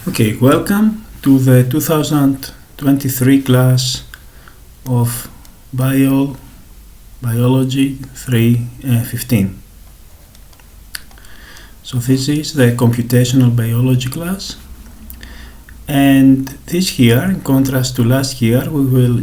Okay, welcome to the 2023 class of Biology 315. So this is the Computational Biology class, and this year, in contrast to last year, we will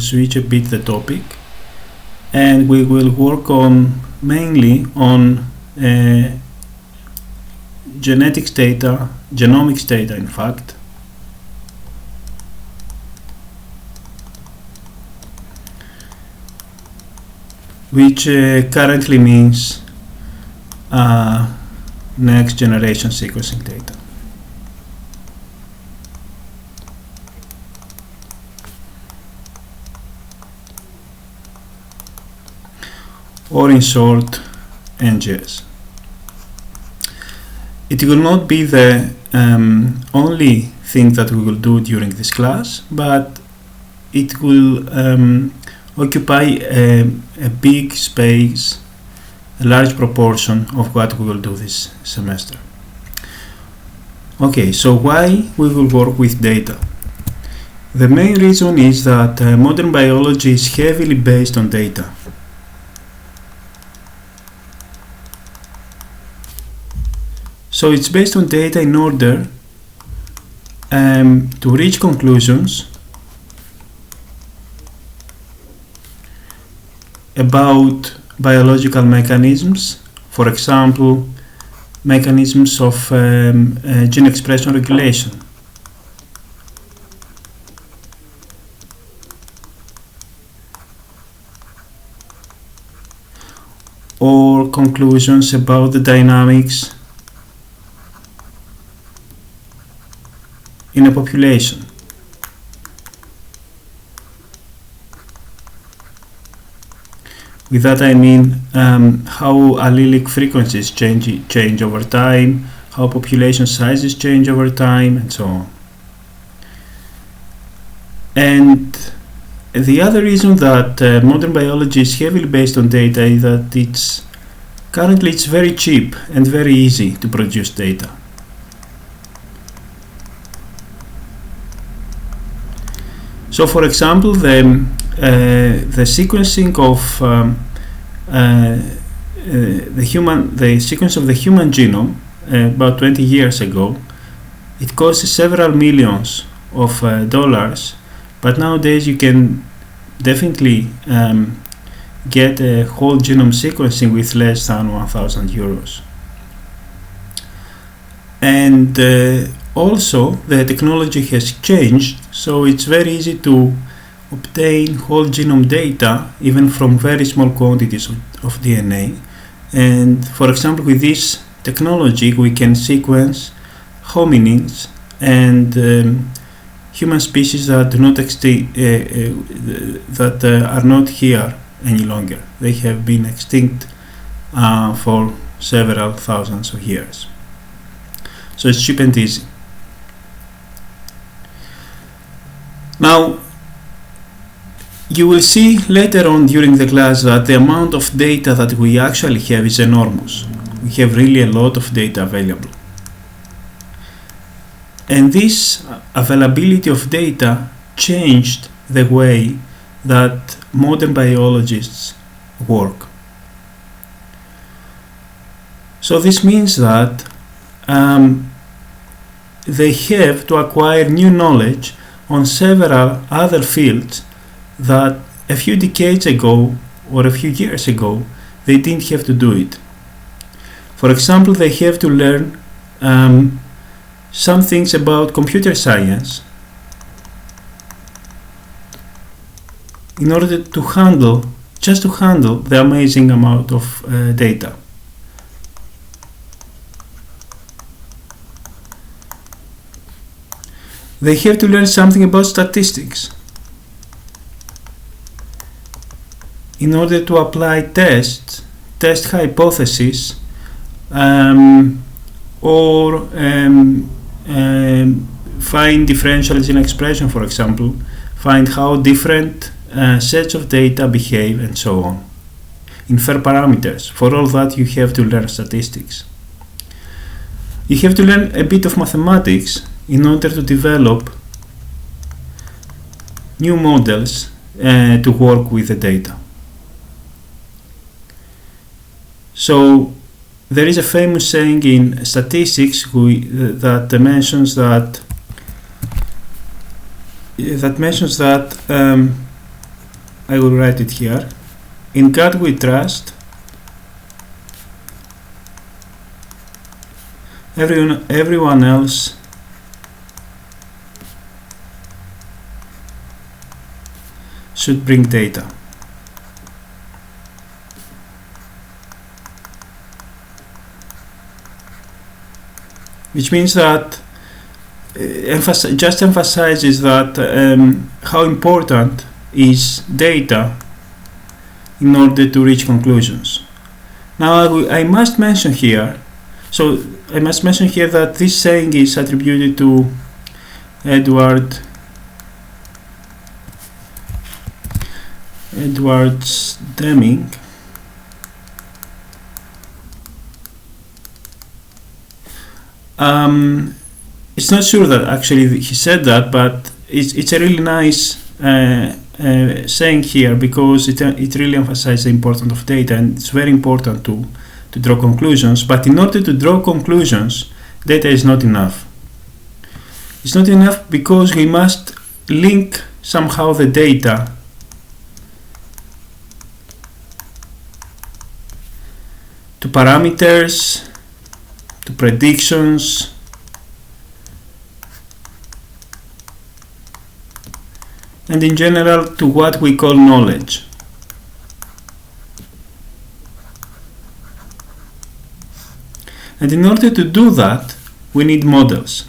switch a bit the topic, and we will work mainly on genomics data in fact, which currently means next generation sequencing data. Or in short, NGS. It will not be the only thing that we will do during this class, but it will occupy a big space, a large proportion of what we will do this semester. Okay, so why we will work with data? The main reason is that modern biology is heavily based on data. So it's based on data in order to reach conclusions about biological mechanisms, for example, mechanisms of gene expression regulation, or conclusions about the dynamics in a population. With that I mean how allelic frequencies change over time, how population sizes change over time, and so on. And the other reason that modern biology is heavily based on data is that currently it's very cheap and very easy to produce data. So, for example, the sequencing of the sequence of the human genome about 20 years ago, it cost several millions of dollars, but nowadays you can definitely get a whole genome sequencing with less than 1,000 euros. And also the technology has changed, so it's very easy to obtain whole genome data even from very small quantities of DNA. And for example, with this technology we can sequence hominins and human species that are not here any longer. They have been extinct for several thousands of years. So it's cheap and easy. Now, you will see later on during the class that the amount of data that we actually have is enormous. We have really a lot of data available. And this availability of data changed the way that modern biologists work. So this means that they have to acquire new knowledge on several other fields that a few decades ago or a few years ago they didn't have to do it. For example, they have to learn some things about computer science in order to handle the amazing amount of data. They have to learn something about statistics in order to apply test hypotheses, or find differential gene expression, for example, find how different sets of data behave, and so on. Infer parameters. For all that you have to learn statistics. you have to learn a bit of mathematics in order to develop new models to work with the data. So there is a famous saying in statistics that mentions that I will write it here. In God we trust. Everyone else should bring data. Which means that just emphasizes that how important is data in order to reach conclusions. Now I must mention here that this saying is attributed to Edward Deming. It's not sure that actually he said that, but it's a really nice saying here, because it really emphasizes the importance of data, and it's very important to draw conclusions. But in order to draw conclusions, data is not enough. It's not enough because we must link somehow the data to parameters, to predictions, and in general to what we call knowledge. And in order to do that, we need models.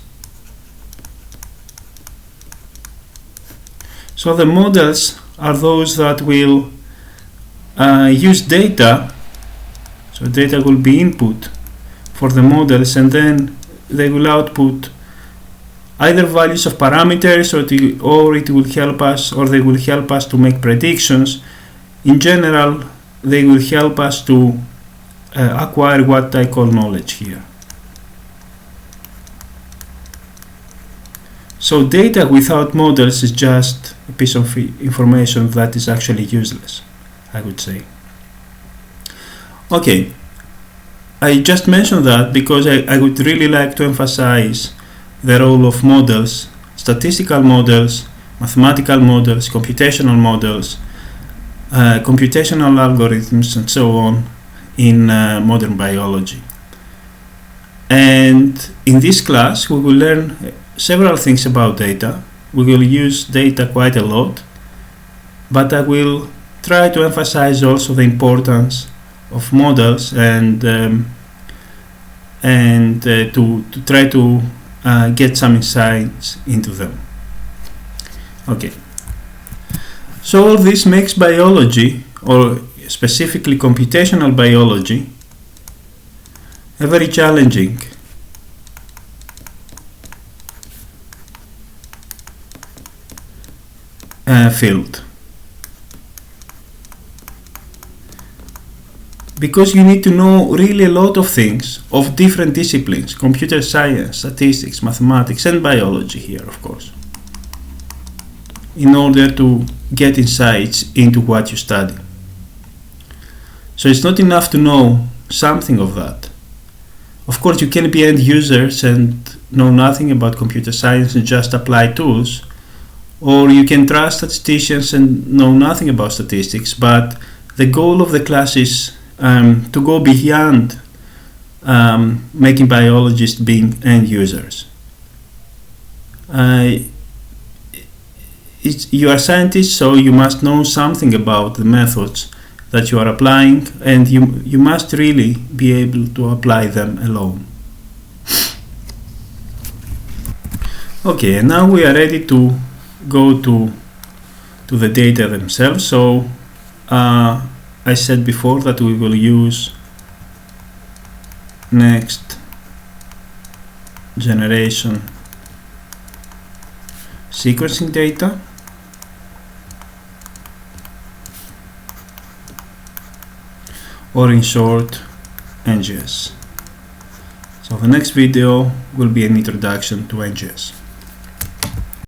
So the models are those that will use data. So data will be input for the models, and then they will output either values of parameters, or it will help us, or they will help us to make predictions. In general, they will help us to acquire what I call knowledge here. So data without models is just a piece of information that is actually useless, I would say. Okay, I just mentioned that because I would really like to emphasize the role of models, statistical models, mathematical models, computational models, computational algorithms, and so on in modern biology. And in this class we will learn several things about data. We will use data quite a lot, but I will try to emphasize also the importance of models and to try to get some insights into them. Okay, so all this makes biology, or specifically computational biology, a very challenging field, because you need to know really a lot of things of different disciplines: computer science, statistics, mathematics, and biology here, of course, in order to get insights into what you study. So it's not enough to know something of that. Of course, you can be end users and know nothing about computer science and just apply tools, or you can trust statisticians and know nothing about statistics, but the goal of the class is to go beyond making biologists being end users. You are scientists, so you must know something about the methods that you are applying, and you must really be able to apply them alone. Okay, and now we are ready to go to the data themselves. So I said before that we will use next generation sequencing data, or in short NGS. So the next video will be an introduction to NGS.